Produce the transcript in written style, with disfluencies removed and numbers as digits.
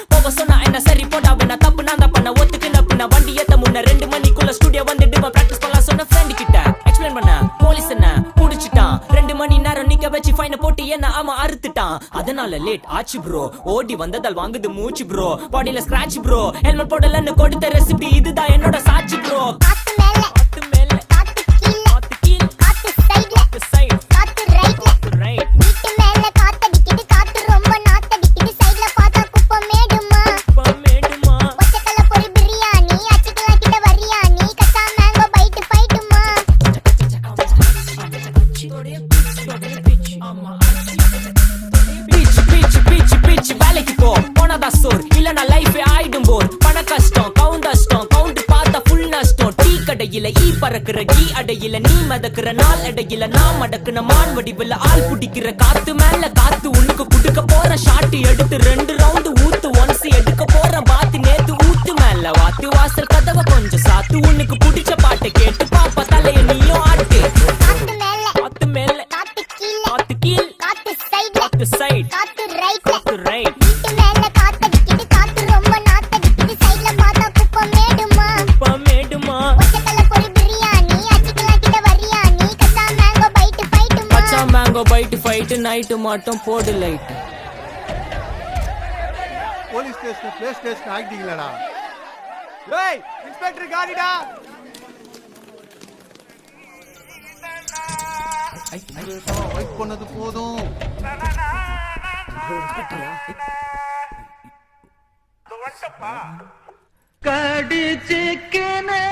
போக சொன்னா என்ன சரி போடா வேணா தப்பு நான் தான் பண்ண ஒத்துக்குன பின்ன வண்டி ஏத்த முன்ன 2 மணிக்குள்ள ஸ்டுடியோ வந்துட்டு பிராக்டிஸ் பண்ணலாம் சொன்ன ஃப்ரெண்ட் கிட்ட எக்ஸ்பிளைன் பண்ண போலீஸ் என்ன புடிச்சிட்டான் 2 மணி நேரம் நிக்க வச்சு ஃபைன போட்டு என்ன அவன் அறுத்துட்டான் அதனால லேட் ஆச்சு ப்ரோ ஓடி வந்ததால் வாங்குது மூச்சு ப்ரோ பாடியில ஸ்கிராட்ச் ப்ரோ ஹெல்மெட் போடலன்னு கொடுத்த ரெசிபி இதுதான் என்னோட சாட்சி ப்ரோ வேலைக்கு போ போனதா சோர் இல்லனா லைஃபே ஆயிடும் போர் பண கஷ்டம் கவுண்ட் பார்த்தா ஃபுல் நஷ்டம் டீ கடையில ஈ பறக்குற கீ அடையில நீ மதக்குற நாள் அடையில நான் மடக்குன மான் வடிவில் ஆள் புடிக்கிற காத்து மேல காத்து உனக்கு குடுக்க போற ஷாட் எடுத்து 2 ரவுண்ட் ஊத்து ஒன்ஸ் எடுக்க போற பாத்து நேத்து ஊத்து மேல வாத்து வாசல் கதவை கொஞ்சம் சாத்து உனக்கு பிடிச்ச பாட்டை கேட்டு பாப்பா தலைய நீயும் ஆட்டு காத்து மேல காத்து கீழ் காத்து சைடு காத்து right mango bite fight night மட்டும் போடு light police station play station ஆகிட்டீங்களடா ஏய் இன்ஸ்பெக்டர் காடிடா வெயிட் பண்ணது போதும் கடிச்சிக்கனே